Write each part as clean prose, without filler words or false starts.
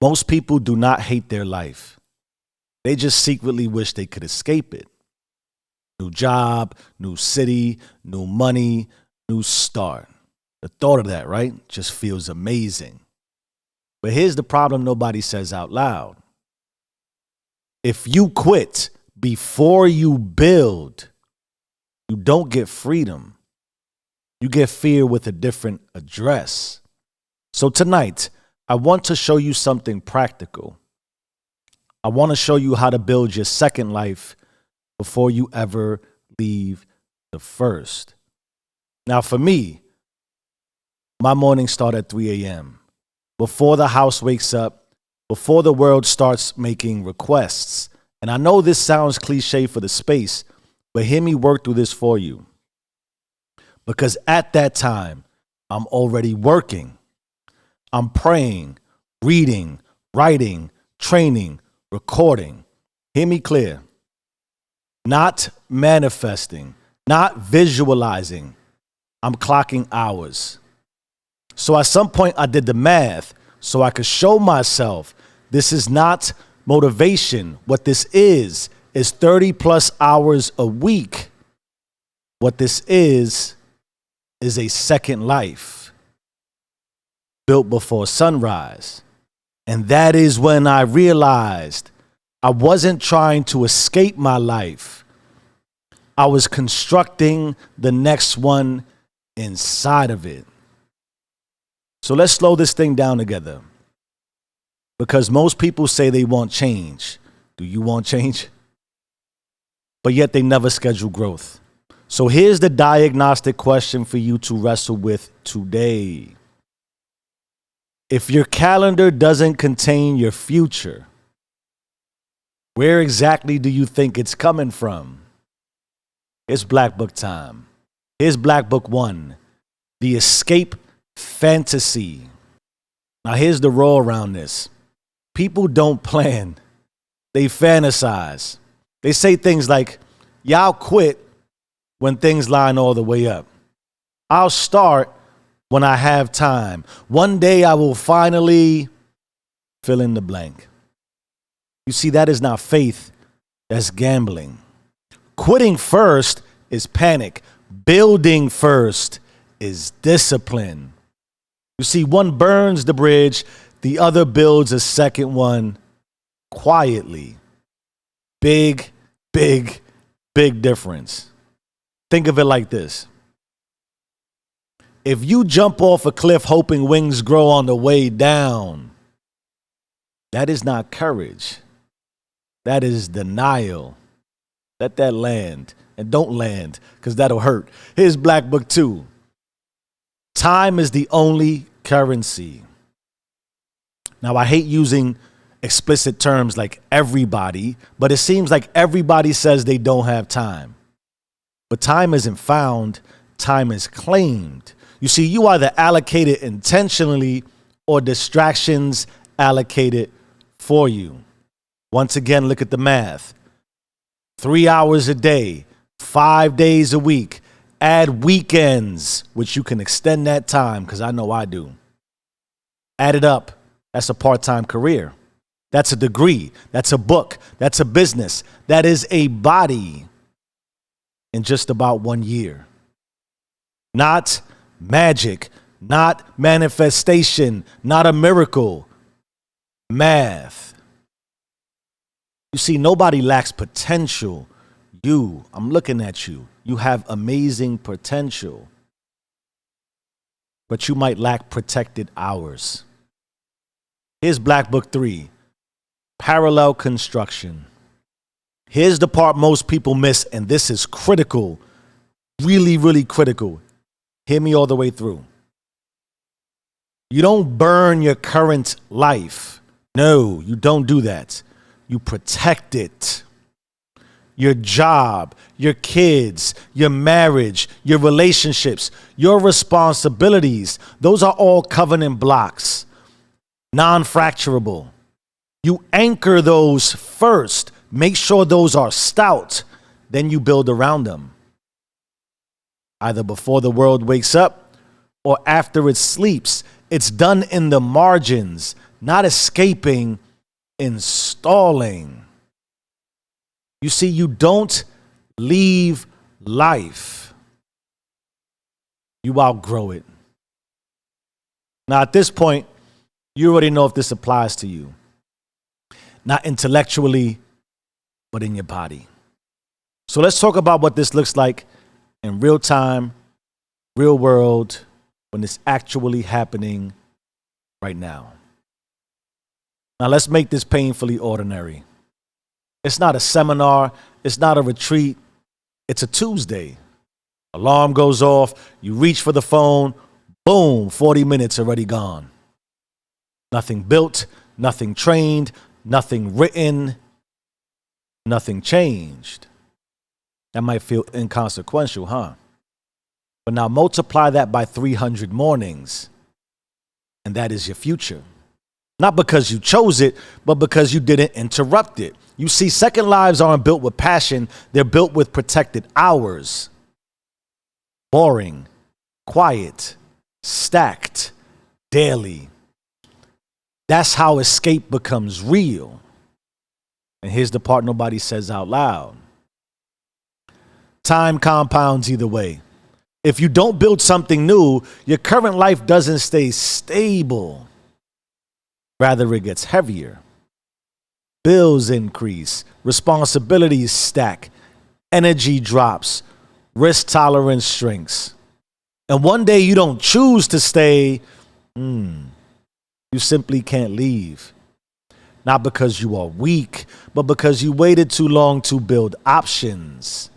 Most people do not hate their life. They just secretly wish they could escape it. New job, new city, new money, new start. The thought of that, right, just feels amazing. But here's the problem nobody says out loud. If you quit before you build, you don't get freedom. You get fear with a different address. So tonight, I want to show you something practical. I want to show you how to build your second life before you ever leave the first. Now, for me, my mornings start at 3 a.m. Before the house wakes up, before the world starts making requests. And I know this sounds cliche for the space, but hear me work through this for you. Because at that time, I'm already working. I'm praying, reading, writing, training, recording. Hear me clear. Not manifesting, not visualizing. I'm clocking hours. So at some point I did the math so I could show myself this is not motivation. What this is 30 plus hours a week. What this is a second life built before sunrise. And that is when I realized I wasn't trying to escape my life. I was constructing the next one inside of it. So let's slow this thing down together. Because most people say they want change. Do you want change? But yet they never schedule growth. So here's the diagnostic question for you to wrestle with today. If your calendar doesn't contain your future, where exactly do you think it's coming from? It's Black Book time. Here's Black Book 1, The Escape Fantasy. Now here's the roll around this. People don't plan. They fantasize. They say things like, yeah, I'll quit when things line all the way up. I'll start when I have time. One day I will finally fill in the blank. You see, that is not faith. That's gambling. Quitting first is panic. Building first is discipline. You see, one burns the bridge, the other builds a second one quietly. Big, big, big difference. Think of it like this. If you jump off a cliff hoping wings grow on the way down, that is not courage. That is denial. Let that land. And don't land, because that'll hurt. Here's Black Book 2. Time is the only currency. Now, I hate using explicit terms like everybody, but it seems like everybody says they don't have time. But time isn't found, time is claimed. You see, you either allocate it intentionally or distractions allocated for you. Once again, look at the math. 3 hours a day, 5 days a week. Add weekends, which you can extend that time, because I know I do. Add it up. That's a part-time career. That's a degree. That's a book. That's a business. That is a body in just about 1 year. Not magic, not manifestation, not a miracle. Math. You see, nobody lacks potential. I'm looking at you. You have amazing potential. But you might lack protected hours. Here's Black Book 3, Parallel Construction. Here's the part most people miss, and this is critical. Really, really critical. Hear me all the way through. You don't burn your current life. No, you don't do that. You protect it. Your job, your kids, your marriage, your relationships, your responsibilities, those are all covenant blocks, non-fracturable. You anchor those first. Make sure those are stout. Then you build around them. Either before the world wakes up or after it sleeps. It's done in the margins. not escaping, installing. You see, you don't leave life. You outgrow it. Now, at this point, you already know if this applies to you. Not intellectually, but in your body. So let's talk about what this looks like in real time, real world, when it's actually happening right now. Now let's make this painfully ordinary. It's not a seminar. It's not a retreat. It's a Tuesday. Alarm goes off. You reach for the phone. Boom, 40 minutes already gone. Nothing built, nothing trained, nothing written, nothing changed. That might feel inconsequential, huh? But now multiply that by 300 mornings, and that is your future. Not because you chose it, but because you didn't interrupt it. You see, second lives aren't built with passion. They're built with protected hours. Boring, quiet, stacked, daily. That's how escape becomes real. And here's the part nobody says out loud. Time compounds either way. If you don't build something new, your current life doesn't stay stable. Rather, it gets heavier. Bills increase, responsibilities stack, energy drops, risk tolerance shrinks. And one day you don't choose to stay, you simply can't leave. Not because you are weak, but because you waited too long to build options.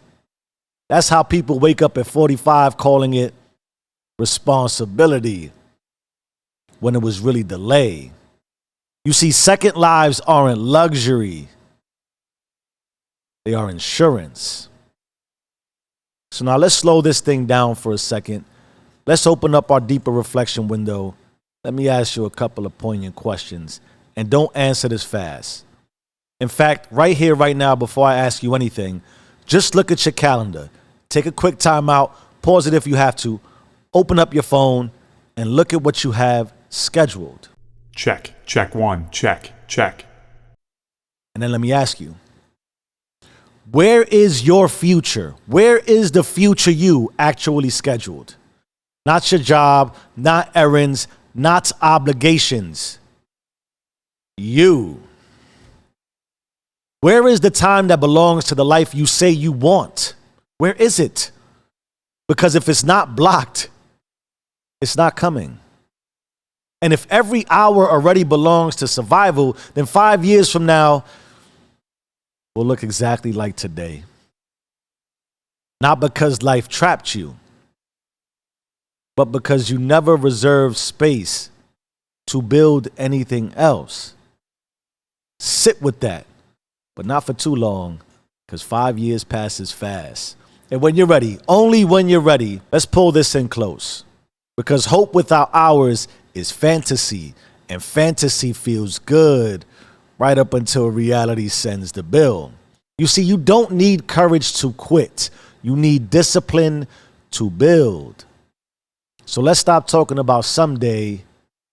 That's how people wake up at 45 calling it responsibility when it was really delay. You see, second lives aren't luxury. They are insurance. So now let's slow this thing down for a second. Let's open up our deeper reflection window. Let me ask you a couple of poignant questions, and don't answer this fast. In fact, right here, right now, before I ask you anything, just look at your calendar. Take a quick time out, pause it if you have to, open up your phone, and look at what you have scheduled. Check. Check one. Check. Check. And then let me ask you, where is your future? Where is the future you actually scheduled? Not your job, not errands, not obligations. You. Where is the time that belongs to the life you say you want? Where is it? Because if it's not blocked, it's not coming. And if every hour already belongs to survival, then 5 years from now will look exactly like today. Not because life trapped you, but because you never reserved space to build anything else. Sit with that, but not for too long, because 5 years passes fast. And when you're ready, only when you're ready, let's pull this in close. Because hope without hours is fantasy, and fantasy feels good right up until reality sends the bill. You see, you don't need courage to quit. You need discipline to build. So let's stop talking about someday.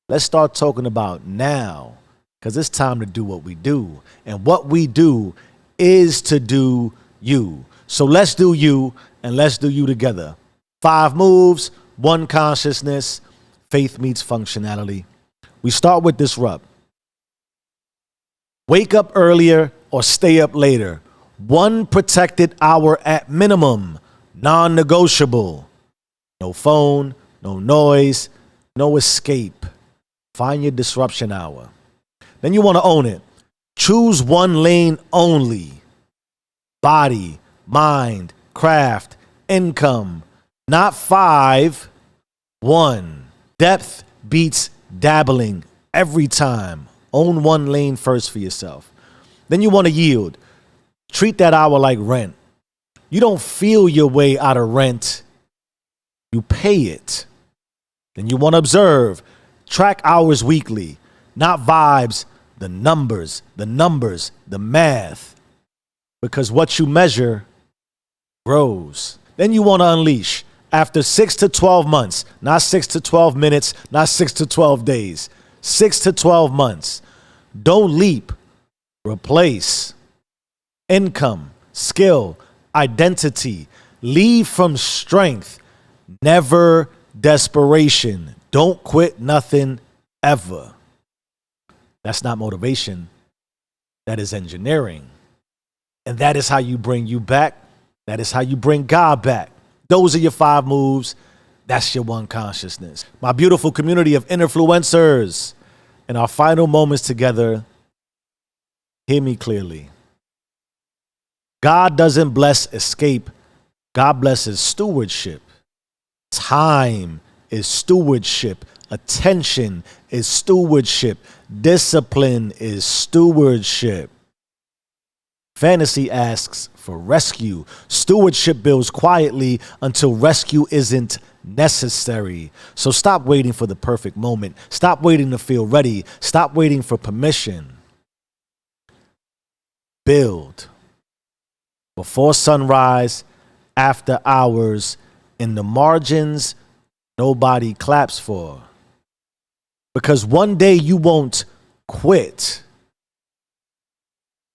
Let's start talking about now, because it's time to do what we do. And what we do is to do you. So let's do you, and let's do you together. 5 moves, 1 consciousness, faith meets functionality. We start with disrupt. Wake up earlier or stay up later. 1 protected hour at minimum, non-negotiable. No phone, no noise, no escape. Find your disruption hour. Then you want to own it. Choose 1 lane only. Body, mind, craft, income. Not 5, 1. Depth beats dabbling every time. Own 1 lane first for yourself. Then you want to yield. Treat that hour like rent. You don't feel your way out of rent. You pay it. Then you want to observe. Track hours weekly. Not vibes, the numbers, the math. Because what you measure grows. Then you want to unleash. After 6 to 12 months, not 6 to 12 minutes, not 6 to 12 days. 6 to 12 months. Don't leap. Replace. Income, skill, identity. Leave from strength. Never desperation. Don't quit nothing ever. That's not motivation. That is engineering. And that is how you bring you back. That is how you bring God back. Those are your 5 moves. That's your one consciousness. My beautiful community of influencers. In our final moments together, hear me clearly. God doesn't bless escape. God blesses stewardship. Time is stewardship. Attention is stewardship. Discipline is stewardship. Fantasy asks for rescue. Stewardship builds quietly until rescue isn't necessary. So stop waiting for the perfect moment. Stop waiting to feel ready. Stop waiting for permission. Build. Before sunrise, after hours, in the margins, nobody claps for. Because one day you won't quit.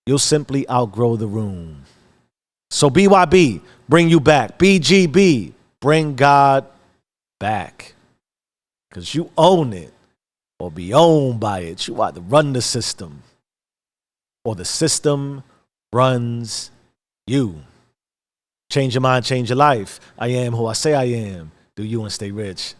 You'll simply outgrow the room. So BYB, bring you back. BGB, bring God back. Because you own it or be owned by it. You either run the system or the system runs you. Change your mind, change your life. I am who I say I am. Do you and stay rich.